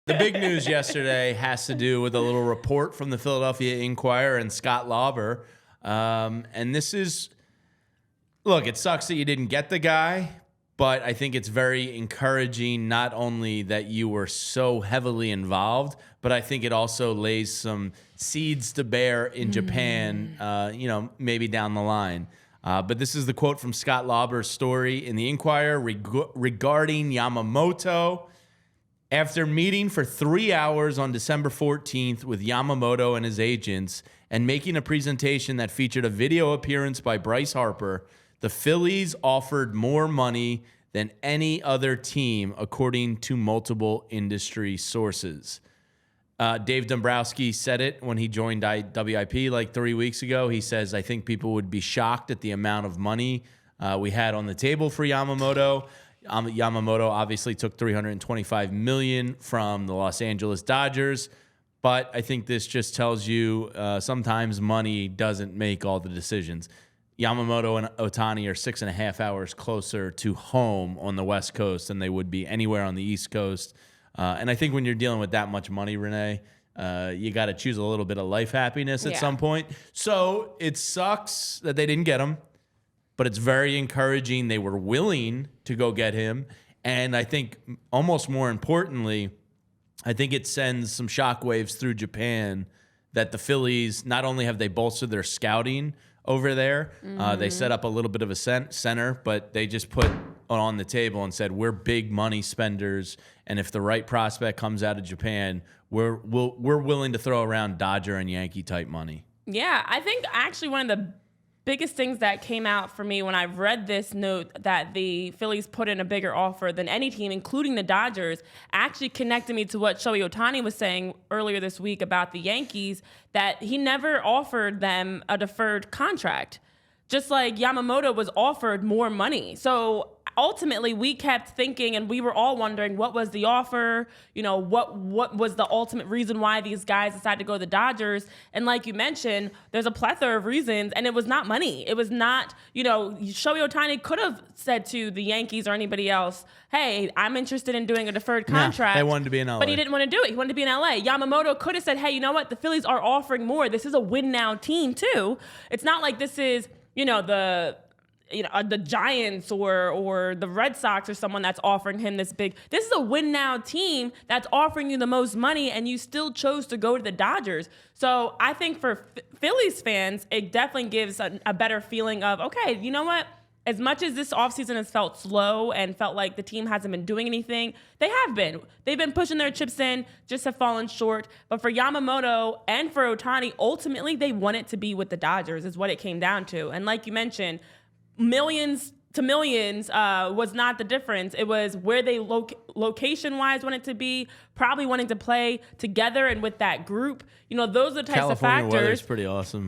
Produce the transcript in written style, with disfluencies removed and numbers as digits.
The big news yesterday has to do with a little report from the Philadelphia Inquirer and Scott Lauber. And this is, look, it sucks that you didn't get the guy, but I think it's very encouraging not only that you were so heavily involved, but I think it also lays some seeds to bear in Japan, maybe down the line. But this is the quote from Scott Lauber's story in the Inquirer regarding Yamamoto. After meeting for 3 hours on December 14th with Yamamoto and his agents and making a presentation that featured a video appearance by Bryce Harper, the Phillies offered more money than any other team, according to multiple industry sources. Dave Dombrowski said it when he joined WIP like 3 weeks ago. He says, I think people would be shocked at the amount of money we had on the table for Yamamoto. Yamamoto obviously took $325 million from the Los Angeles Dodgers, but I think this just tells you sometimes money doesn't make all the decisions. Yamamoto and Ohtani are 6.5 hours closer to home on the West Coast than they would be anywhere on the East Coast. And I think when you're dealing with that much money, Renee, you got to choose a little bit of life happiness at some point. So it sucks that they didn't get him. But it's very encouraging they were willing to go get him. And I think almost more importantly, I think it sends some shockwaves through Japan that the Phillies, not only have they bolstered their scouting over there, they set up a little bit of a center, but they just put on the table and said, we're big money spenders. And if the right prospect comes out of Japan, we're willing to throw around Dodger and Yankee type money. Yeah, I think actually one of the biggest things that came out for me when I read this note that the Phillies put in a bigger offer than any team, including the Dodgers, actually connected me to what Shohei Ohtani was saying earlier this week about the Yankees, that he never offered them a deferred contract, just like Yamamoto was offered more money. So ultimately, we kept thinking, and we were all wondering, what was the offer? What was the ultimate reason why these guys decided to go to the Dodgers? And like you mentioned, there's a plethora of reasons, and it was not money. It was not, Shohei Ohtani could have said to the Yankees or anybody else, hey, I'm interested in doing a deferred contract. They wanted to be in LA. But he didn't want to do it. He wanted to be in LA. Yamamoto could have said, hey, you know what? The Phillies are offering more. This is a win-now team, too. It's not like this is, the Giants or the Red Sox or someone that's offering him this big. This is a win-now team that's offering you the most money, and you still chose to go to the Dodgers. So I think for Phillies fans, it definitely gives a better feeling of, okay, you know what? As much as this offseason has felt slow and felt like the team hasn't been doing anything, they have been. They've been pushing their chips in, just have fallen short. But for Yamamoto and for Ohtani, ultimately, they wanted to be with the Dodgers is what it came down to. And like you mentioned, millions to millions was not the difference. It was where they location-wise wanted to be, probably wanting to play together and with that group. Those are the types of factors. California weather is pretty awesome.